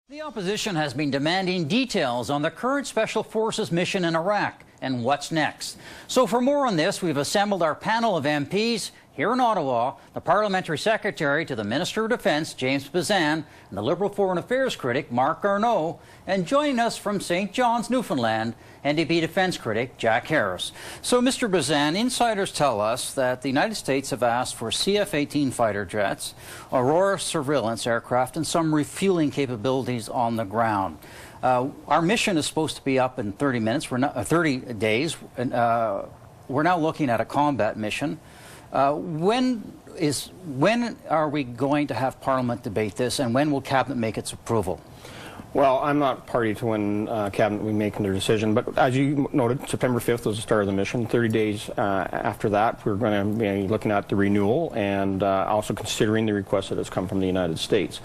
The opposition has been demanding details on the current Special Forces mission in Iraq and what's next. So for more on this, we've assembled our panel of MPs here in Ottawa, the Parliamentary Secretary to the Minister of Defence, James Bezan, and the Liberal Foreign Affairs critic, Mark Garneau, and joining us from St. John's, Newfoundland, NDP Defence critic, Jack Harris. So, Mr. Bezan, insiders tell us that the United States have asked for CF-18 fighter jets, Aurora surveillance aircraft, and some refueling capabilities on the ground. Our mission is supposed to be up in 30 minutes. We're not 30 days. And, we're now looking at a combat mission. When are we going to have Parliament debate this, and when will Cabinet make its approval? Well, I'm not party to when Cabinet will be making their decision, but as you noted, September 5th was the start of the mission. 30 days after that, we're going to be looking at the renewal and also considering the request that has come from the United States.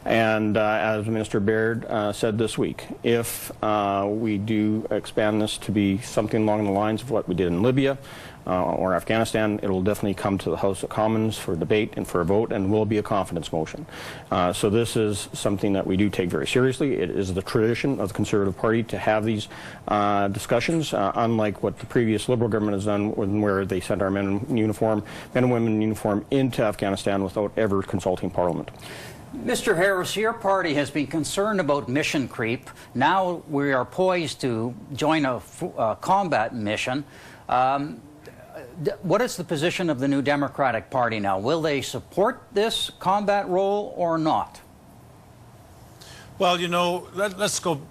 And as Minister Baird said this week, if we do expand this to be something along the lines of what we did in Libya, or Afghanistan, it will definitely come to the House of Commons for debate and for a vote, and will be a confidence motion. So this is something that we do take very seriously. It is the tradition of the Conservative Party to have these discussions, unlike what the previous Liberal government has done, where they sent our men and women in uniform into Afghanistan without ever consulting Parliament. Mr. Harris, your party has been concerned about mission creep. Now we are poised to join a combat mission. What is the position of the New Democratic Party now? Will they support this combat role or not? Well, you know, let's go.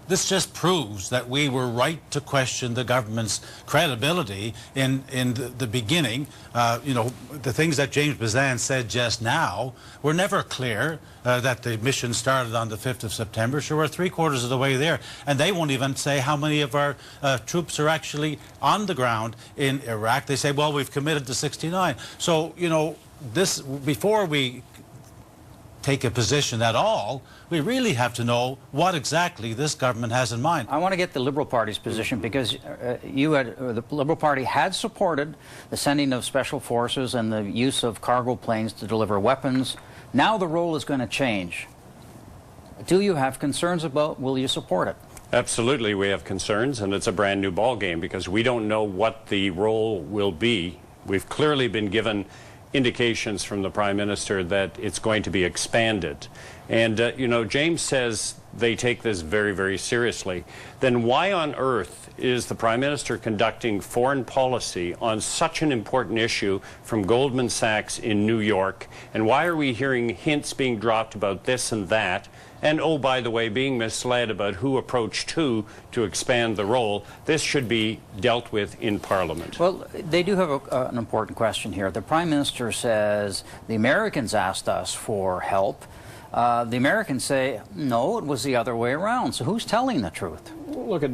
This just proves that we were right to question the government's credibility in the beginning. You know, the things that James Bezan said just now were never clear, that the mission started on the 5th of September. So we're 3/4 of the way there. And they won't even say how many of our troops are actually on the ground in Iraq. They say, well, we've committed to 69. So, you know, this, before we take a position at all, we really have to know what exactly this government has in mind. I want to get the Liberal Party's position, because the Liberal Party had supported the sending of special forces and the use of cargo planes to deliver weapons. Now the role is going to change. Do you have concerns about, will you support it? Absolutely, we have concerns, and it's a brand new ball game because we don't know what the role will be. We've clearly been given indications from the Prime Minister that it's going to be expanded. And, you know, James says they take this very, very seriously. Then why on earth is the Prime Minister conducting foreign policy on such an important issue from Goldman Sachs in New York? And why are we hearing hints being dropped about this and that? And, oh, by the way, being misled about who approached who to expand the role. This should be dealt with in Parliament. Well, they do have an important question here. The Prime Minister says the Americans asked us for help. The Americans say, no, it was the other way around. So who's telling the truth? Look,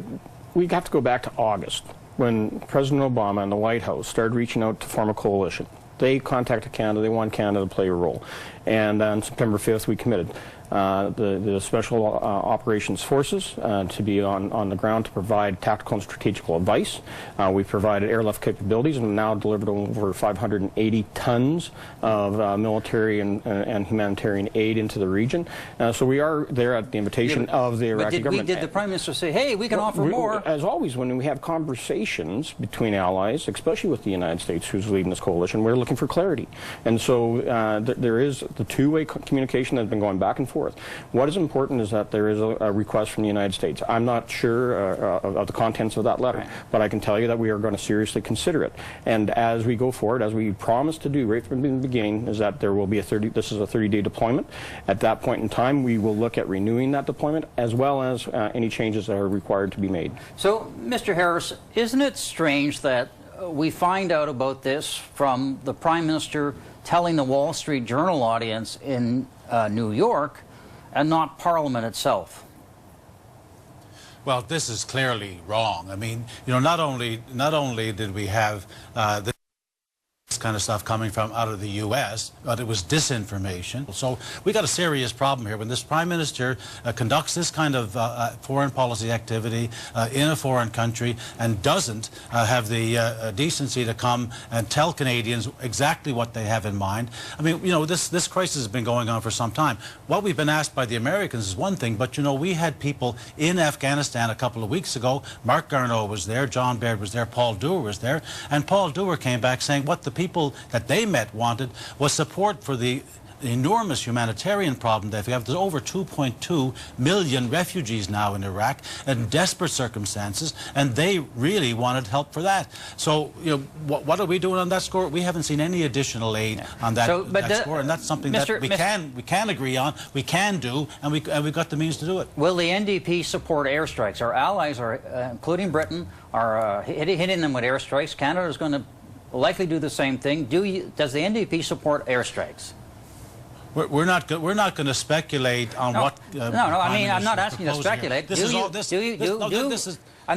we have to go back to August, when President Obama and the White House started reaching out to form a coalition. They contacted Canada. They wanted Canada to play a role. And on September 5th, we committed the Special Operations Forces to be on the ground to provide tactical and strategical advice. We've provided airlift capabilities and now delivered over 580 tons of military and humanitarian aid into the region. So we are there at the invitation of the Iraqi government. Did the Prime Minister say, hey, we can offer more? As always, when we have conversations between allies, especially with the United States, who's leading this coalition, we're looking for clarity. And so there is the two-way communication that's been going back and forth. What is important is that there is a request from the United States. I'm not sure of the contents of that letter, right, but I can tell you that we are going to seriously consider it. And as we go forward, as we promised to do right from the beginning, is that there will be this is a 30-day deployment. At that point in time, we will look at renewing that deployment, as well as any changes that are required to be made. So, Mr. Harris, isn't it strange that we find out about this from the Prime Minister telling the Wall Street Journal audience in New York, and not Parliament itself? Well, this is clearly wrong. I mean, you know, not only did we have this kind of stuff coming from out of the U.S., but it was disinformation. So we got a serious problem here when this Prime Minister conducts this kind of foreign policy activity in a foreign country and doesn't have the decency to come and tell Canadians exactly what they have in mind. I mean, you know, this crisis has been going on for some time. What we've been asked by the Americans is one thing, but you know, we had people in Afghanistan a couple of weeks ago. Mark Garneau was there, John Baird was there, Paul Dewar was there, and Paul Dewar came back saying what the people that they met wanted was support for the enormous humanitarian problem that we have. There's over 2.2 million refugees now in Iraq in desperate circumstances, and they really wanted help for that. So, you know, what are we doing on that score? We haven't seen any additional aid on that, that score, and that's something that we can agree on, we can do, and we've got the means to do it. Will the NDP support airstrikes? Our allies, including Britain, are hitting them with airstrikes. Canada is going to likely do the same thing. Does the NDP support airstrikes? We're not going to speculate on what. I mean, I'm not asking you to speculate. I'm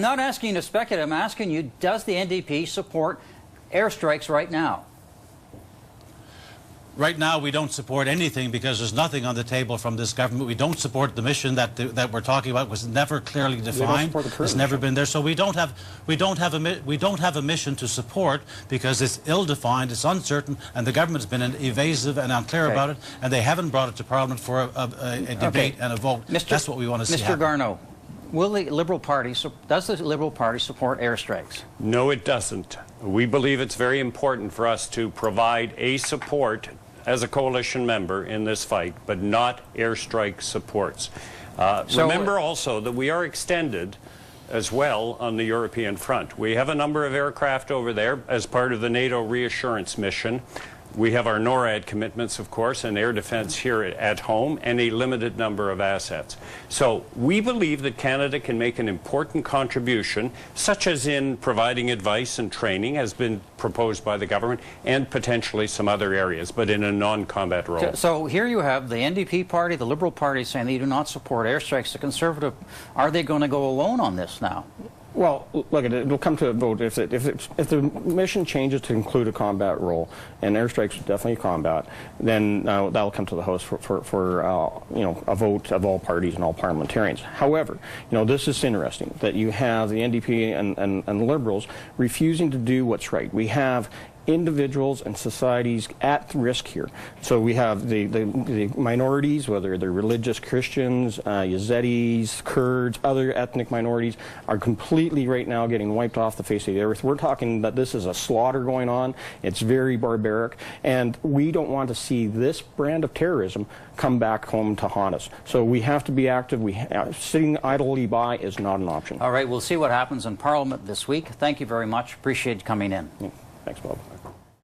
not asking you to speculate. I'm asking you, does the NDP support airstrikes right now? Right now, we don't support anything because there's nothing on the table from this government. We don't support the mission that we're talking about. Was never clearly defined. It's never been there. So we don't have a mission to support because it's ill-defined, it's uncertain, and the government's been evasive and unclear about it, and they haven't brought it to Parliament for a debate and a vote. That's what we want to see happen. Mr. Garneau, will the Liberal Party does the Liberal Party support airstrikes? No, it doesn't. We believe it's very important for us to provide a support as a coalition member in this fight, but not airstrike supports. Remember also that we are extended as well on the European front. We have a number of aircraft over there as part of the NATO reassurance mission. We have our NORAD commitments, of course, and air defense here at home, and a limited number of assets. So we believe that Canada can make an important contribution, such as in providing advice and training, has been proposed by the government, and potentially some other areas, but in a non-combat role. So here you have the NDP party, the Liberal Party saying they do not support airstrikes. The Conservative, are they going to go alone on this now? Well, look, it'll come to a vote. If the mission changes to include a combat role, and airstrikes are definitely combat, then that'll come to the House for you know, a vote of all parties and all parliamentarians. However, you know, this is interesting that you have the NDP and Liberals refusing to do what's right. We have individuals and societies at risk here. So we have the minorities, whether they're religious Christians, Yazidis, Kurds, other ethnic minorities, are completely right now getting wiped off the face of the earth. We're talking that this is a slaughter going on. It's very barbaric, and we don't want to see this brand of terrorism come back home to haunt us. So we have to be active. Sitting idly by is not an option. All right, we'll see what happens in Parliament this week. Thank you very much. Appreciate you coming in. Yeah. Thanks, Bob.